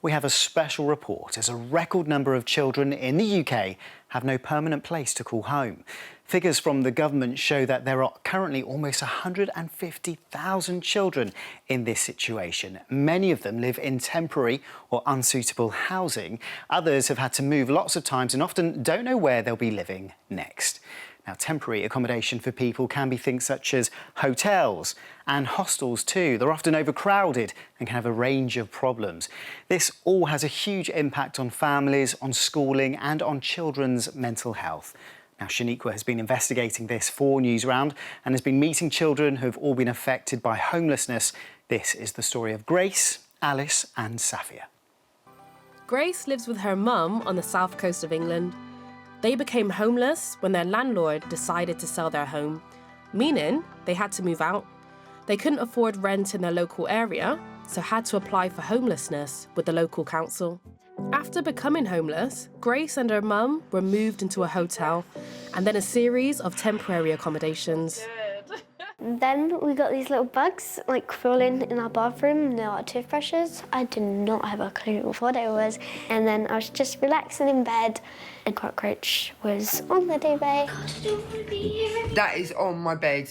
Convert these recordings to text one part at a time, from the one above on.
We have a special report as a record number of children in the UK have no permanent place to call home. Figures from the government show that there are currently almost 150,000 children in this situation. Many of them live in temporary or unsuitable housing. Others have had to move lots of times and often don't know where they'll be living next. Now, temporary accommodation for people can be things such as hotels and hostels too. They're often overcrowded and can have a range of problems. This all has a huge impact on families, on schooling and on children's mental health. Now, Shaniqua has been investigating this for Newsround and has been meeting children who have all been affected by homelessness. This is the story of Grace, Alice and Safia. Grace lives with her mum on the south coast of England. They became homeless when their landlord decided to sell their home, meaning they had to move out. They couldn't afford rent in their local area, so had to apply for homelessness with the local council. After becoming homeless, Grace and her mum were moved into a hotel and then a series of temporary accommodations. Then we got these little bugs like crawling in our bathroom near our toothbrushes. I did not have a clue what it was. And then I was just relaxing in bed and cockroach was on the duvet. That is on my bed.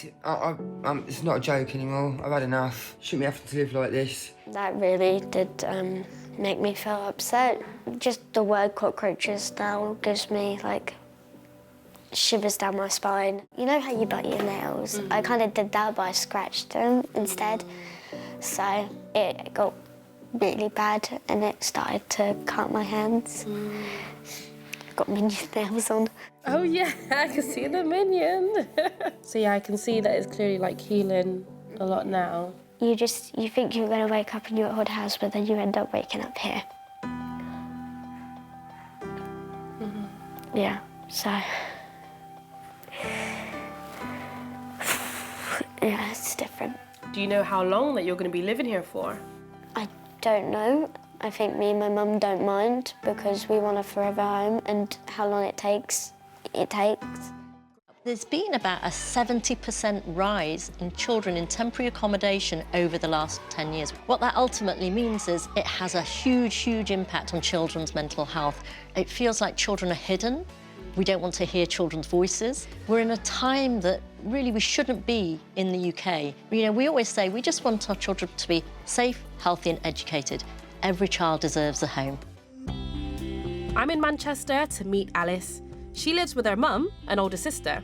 It's not a joke anymore. I've had enough. Shouldn't be having to live like this. That really did make me feel upset. Just the word cockroaches now gives me like shivers down my spine. You know how you bite your nails? I kind of did that, but I scratched them instead. So it got really bad and it started to cut my hands. Got minion nails on. Oh yeah, I can see the minion. So yeah, I can see that it's clearly like healing a lot now. You think you're going to wake up in your old house, but then you end up waking up here. Yeah, so... yeah, it's different. Do you know how long that you're going to be living here for? I don't know. I think me and my mum don't mind because we want a forever home, and how long it takes, it takes. There's been about a 70% rise in children in temporary accommodation over the last 10 years. What that ultimately means is it has a huge, huge impact on children's mental health. It feels like children are hidden. We don't want to hear children's voices. We're in a time that really we shouldn't be in the UK. You know, we always say we just want our children to be safe, healthy and educated. Every child deserves a home. I'm in Manchester to meet Alice. She lives with her mum and older sister.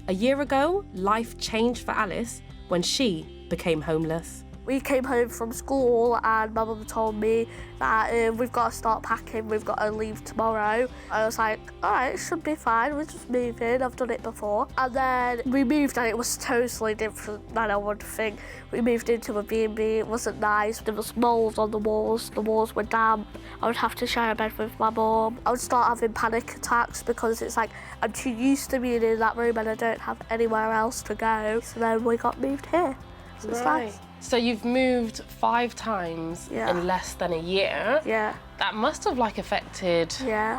A year ago, life changed for Alice when she became homeless. We came home from school and my mum told me that we've got to start packing, we've got to leave tomorrow. I was like, all right, it should be fine, we're just moving, I've done it before. And then we moved and it was totally different than I would think. We moved into a B&B, it wasn't nice, there was mould on the walls were damp. I would have to share a bed with my mum. I would start having panic attacks because it's like, I'm too used to being in that room and I don't have anywhere else to go. So then we got moved here, so it's nice. So you've moved 5 times in less than a year. Yeah. That must have like affected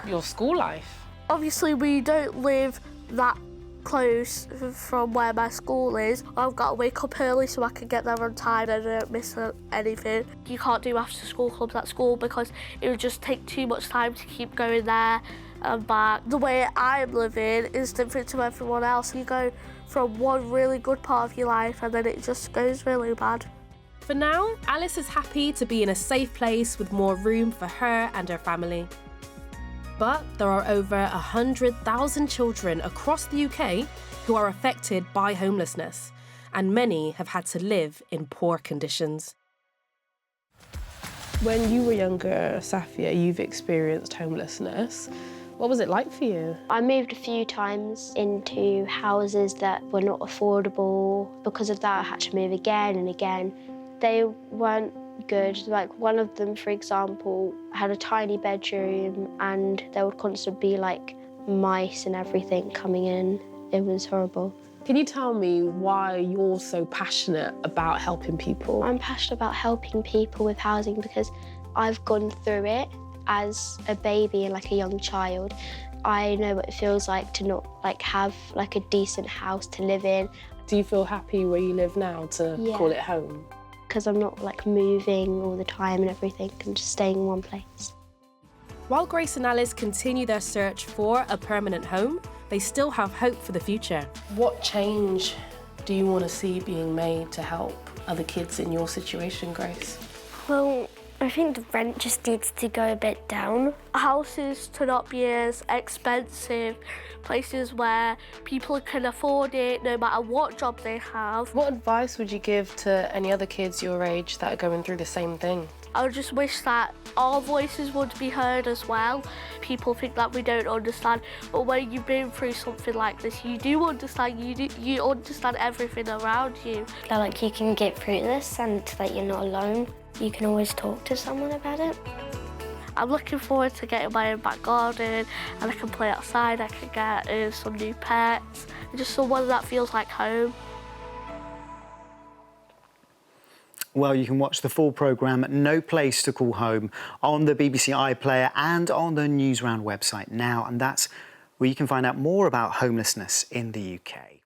your school life. Obviously we don't live that close from where my school is. I've got to wake up early so I can get there on time and I don't miss anything. You can't do after school clubs at school because it would just take too much time to keep going there and back. The way I'm living is different to everyone else. You go from one really good part of your life and then it just goes really bad. For now, Alice is happy to be in a safe place with more room for her and her family. But there are over 100,000 children across the UK who are affected by homelessness, and many have had to live in poor conditions. When you were younger, Safia, you've experienced homelessness. What was it like for you? I moved a few times into houses that were not affordable. Because of that, I had to move again and again. They weren't good. Like one of them, for example, had a tiny bedroom and there would constantly be like mice and everything coming in. It was horrible. Can you tell me why you're so passionate about helping people? I'm passionate about helping people with housing because I've gone through it as a baby and like a young child. I know what it feels like to not like have like a decent house to live in. Do you feel happy where you live now to call it home? because I'm not like moving all the time and everything. I'm just staying in one place. While Grace and Alice continue their search for a permanent home, they still have hope for the future. What change do you want to see being made to help other kids in your situation, Grace? Well, I think the rent just needs to go a bit down. Houses to not be as expensive, places where people can afford it no matter what job they have. What advice would you give to any other kids your age that are going through the same thing? I just wish that our voices would be heard as well. People think that we don't understand, but when you've been through something like this, you do understand, you understand everything around you. Feel like you can get through this and that you're not alone. You can always talk to someone about it. I'm looking forward to getting my own back garden, and I can play outside, I can get some new pets, and just someone that feels like home. Well, you can watch the full programme No Place to Call Home on the BBC iPlayer and on the Newsround website now, and that's where you can find out more about homelessness in the UK.